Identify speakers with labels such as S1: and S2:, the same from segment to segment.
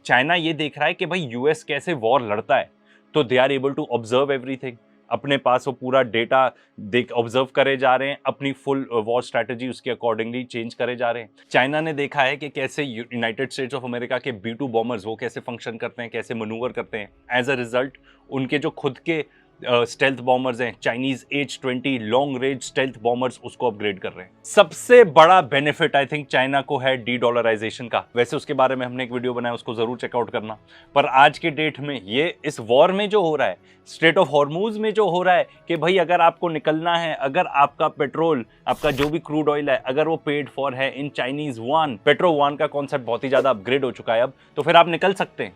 S1: China ये देख रहा है कि भाई यूएस कैसे वॉर लड़ता है, तो they are able to observe everything. अपने पास वो पूरा डेटा देख ऑब्जर्व करे जा रहे हैं, अपनी फुल वॉर स्ट्रैटेजी उसके अकॉर्डिंगली चेंज करे जा रहे हैं। चाइना ने देखा है कि कैसे यूनाइटेड स्टेट्स ऑफ अमेरिका के B-2 बॉम्बर्स वो कैसे फंक्शन करते हैं, कैसे मनूवर करते हैं। एज अ रिजल्ट उनके जो खुद के स्टेल्थ बॉम्बर्स हैं, Chinese H-20 long range stealth bombers, उसको अपग्रेड कर रहे हैं। सबसे बड़ा बेनिफिट आई थिंक चाइना को है डी-डॉलराइजेशन का। वैसे उसके बारे में हमने एक वीडियो बनाया, उसको जरूर चेकआउट करना। पर आज के डेट में ये इस वॉर में जो हो रहा है, स्ट्रेट ऑफ हॉर्मूज में जो हो रहा है कि भाई अगर आपको निकलना है, अगर आपका पेट्रोल, आपका जो भी क्रूड ऑयल है, अगर वो पेड फॉर है in Chinese yuan, petro yuan का कॉन्सेप्ट बहुत ही ज्यादा अपग्रेड हो चुका है अब, तो फिर आप निकल सकते हैं।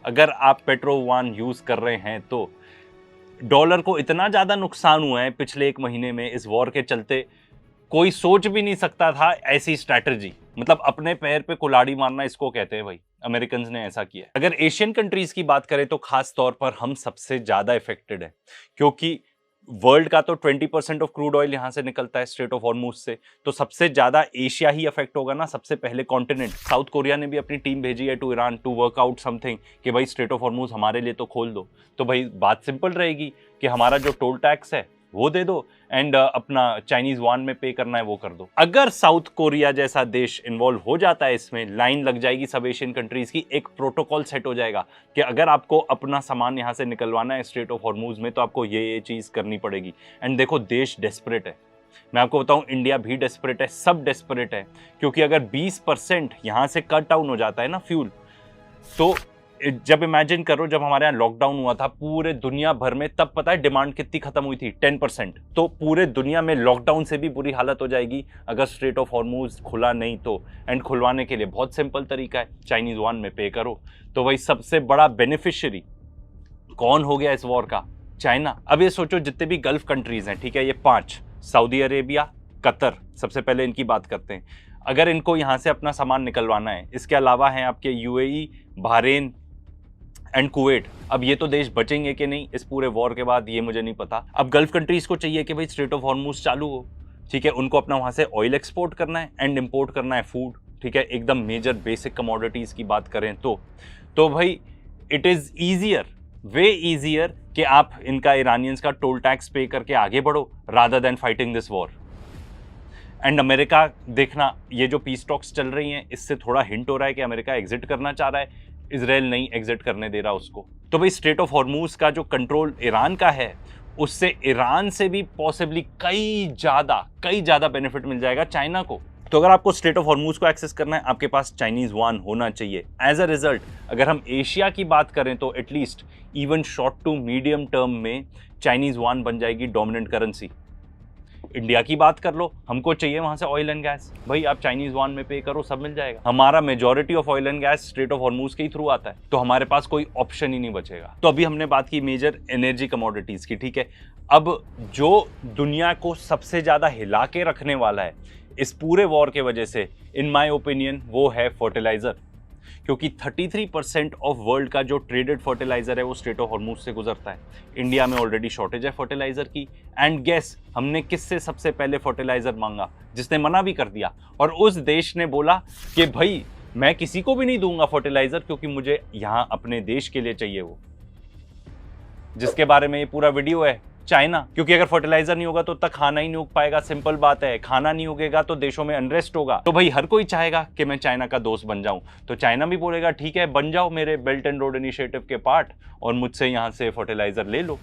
S1: अगर आप पेट्रो युआन यूज कर रहे हैं तो डॉलर को इतना ज्यादा नुकसान हुआ है पिछले एक महीने में इस वॉर के चलते, कोई सोच भी नहीं सकता था ऐसी स्ट्रैटेजी। मतलब अपने पैर पे कुल्हाड़ी मारना इसको कहते हैं भाई, अमेरिकन ने ऐसा किया। अगर एशियन कंट्रीज की बात करें तो खास तौर पर हम सबसे ज्यादा इफेक्टेड है, क्योंकि वर्ल्ड का तो 20% ऑफ क्रूड ऑयल यहां से निकलता है स्ट्रेट ऑफ हॉर्मूज से, तो सबसे ज्यादा एशिया ही अफेक्ट होगा ना, सबसे पहले कॉन्टिनेंट। साउथ कोरिया ने भी अपनी टीम भेजी है to Iran to work out something कि भाई स्ट्रेट ऑफ हॉर्मूज हमारे लिए तो खोल दो। तो भाई बात सिंपल रहेगी कि हमारा जो टोल टैक्स है वो दे दो एंड अपना चाइनीज युआन में पे करना है वो कर दो। अगर साउथ कोरिया जैसा देश इन्वॉल्व हो जाता है इसमें, लाइन लग जाएगी सब एशियन कंट्रीज की, एक प्रोटोकॉल सेट हो जाएगा कि अगर आपको अपना सामान यहाँ से निकलवाना है स्ट्रेट ऑफ हॉर्मूज में तो आपको ये चीज करनी पड़ेगी। एंड देखो देश डेस्परेट है, मैं आपको बताऊं इंडिया भी डेस्परेट है, सब डेस्परेट है, क्योंकि अगर 20% यहाँ से कट डाउन हो जाता है ना फ्यूल, तो जब इमेजिन करो जब हमारे यहाँ लॉकडाउन हुआ था पूरे दुनिया भर में, तब पता है डिमांड कितनी खत्म हुई थी? 10%। तो पूरे दुनिया में लॉकडाउन से भी बुरी हालत हो जाएगी अगर स्ट्रेट ऑफ हॉर्मूज खुला नहीं तो। एंड खुलवाने के लिए बहुत सिंपल तरीका है, चाइनीज युआन में पे करो। तो भाई सबसे बड़ा बेनिफिशियरी कौन हो गया इस वॉर का? चाइना। अब ये सोचो जितने भी गल्फ कंट्रीज हैं, ठीक है, ये 5, सऊदी अरेबिया, कतर, सबसे पहले इनकी बात करते हैं। अगर इनको यहाँ से अपना सामान निकलवाना है, इसके अलावा हैं आपके UAE, बहरीन एंड कुवैत। अब ये तो देश बचेंगे कि नहीं इस पूरे वॉर के बाद, ये मुझे नहीं पता। अब गल्फ कंट्रीज को चाहिए कि भाई स्ट्रेट ऑफ हॉर्मूज चालू हो, ठीक है, उनको अपना वहां से ऑयल एक्सपोर्ट करना है एंड इंपोर्ट करना है फूड, ठीक है, एकदम मेजर बेसिक कमोडिटीज की बात करें तो भाई it is easier, way easier कि आप इनका ईरानियंस का टोल टैक्स पे करके आगे बढ़ो rather than fighting this war. And America देखना, ये जो पीस टॉक्स चल रही हैं इससे थोड़ा हिंट हो रहा है कि अमेरिका एग्जिट करना चाह रहा है, इजराइल नहीं एग्जिट करने दे रहा उसको। तो भाई स्ट्रेट ऑफ हॉर्मूज का जो कंट्रोल ईरान का है, उससे ईरान से भी पॉसिबली कई ज्यादा बेनिफिट मिल जाएगा चाइना को। तो अगर आपको स्ट्रेट ऑफ हॉर्मूज को एक्सेस करना है, आपके पास चाइनीज युआन होना चाहिए। एज अ रिजल्ट अगर हम एशिया की बात करें तो at least even short to medium term में चाइनीज युआन बन जाएगी डोमिनेंट करेंसी। इंडिया की बात कर लो, हमको चाहिए वहां से ऑयल एंड गैस, भाई आप चाइनीज युआन में पे करो, सब मिल जाएगा। हमारा majority of oil and gas straight of Hormuz के ही थ्रू आता है, तो हमारे पास कोई ऑप्शन ही नहीं बचेगा। तो अभी हमने बात की मेजर एनर्जी कमोडिटीज की, ठीक है। अब जो दुनिया को सबसे ज्यादा हिला के रखने वाला है इस पूरे वॉर के वजह से, इन माय ओपिनियन, वो है फर्टिलाइजर, क्योंकि 33% ऑफ वर्ल्ड का जो ट्रेडेड फर्टिलाइजर है वो स्ट्रेट ऑफ हॉर्मूज से गुजरता है। इंडिया में ऑलरेडी शॉर्टेज है फर्टिलाइजर की। एंड गेस हमने किससे सबसे पहले फर्टिलाइजर मांगा? जिसने मना भी कर दिया, और उस देश ने बोला कि भाई मैं किसी को भी नहीं दूंगा फर्टिलाइजर, क्योंकि मुझे यहां अपने देश के लिए चाहिए वो, जिसके बारे में ये पूरा वीडियो है, चाइना। क्योंकि अगर फर्टिलाइजर नहीं होगा तो तक खाना ही नहीं उग पाएगा, सिंपल बात है, खाना नहीं उगेगा तो देशों में अनरेस्ट होगा। तो भाई हर कोई चाहेगा कि मैं चाइना का दोस्त बन जाऊं, तो चाइना भी बोलेगा ठीक है बन जाओ मेरे बेल्ट एंड रोड इनिशिएटिव के पार्ट और मुझसे यहां से फर्टिलाइजर ले लो।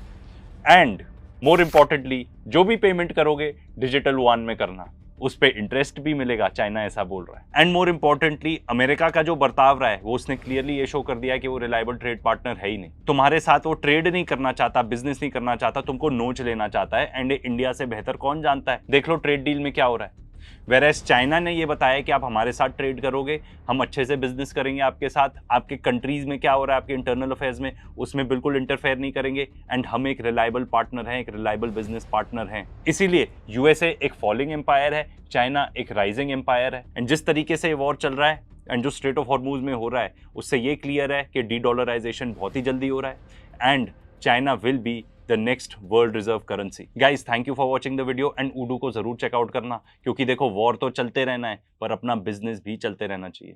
S1: एंड मोर इंपॉर्टेंटली जो भी पेमेंट करोगे डिजिटल युआन में करना, उस पर इंटरेस्ट भी मिलेगा, चाइना ऐसा बोल रहा है। एंड मोर इंपॉर्टेंटली अमेरिका का जो बर्ताव रहा है वो उसने क्लियरली ये शो कर दिया है कि वो रिलायबल ट्रेड पार्टनर है ही नहीं। तुम्हारे साथ वो ट्रेड नहीं करना चाहता, बिजनेस नहीं करना चाहता, तुमको नोच लेना चाहता है। एंड इंडिया से बेहतर कौन जानता है, देख लो ट्रेड डील में क्या हो रहा है। वेरएस चाइना ने ये बताया कि आप हमारे साथ ट्रेड करोगे, हम अच्छे से बिजनेस करेंगे आपके साथ, आपके कंट्रीज में क्या हो रहा है, आपके इंटरनल अफेयर्स में, उसमें बिल्कुल इंटरफेयर नहीं करेंगे। एंड हम एक रिलायबल पार्टनर हैं, एक रिलायबल बिजनेस पार्टनर हैं। इसीलिए यूएसए एक फॉलिंग एम्पायर है, चाइना एक राइजिंग एम्पायर है। एंड जिस तरीके से वॉर चल रहा है एंड जो स्ट्रेट ऑफ हॉर्मूज में हो रहा है, उससे ये क्लियर है कि डी-डॉलराइजेशन बहुत ही जल्दी हो रहा है and China will be the next world reserve currency. Guys thank you for watching the video and उडू को जरूर चेकआउट करना, क्योंकि देखो वॉर तो चलते रहना है पर अपना बिजनेस भी चलते रहना चाहिए।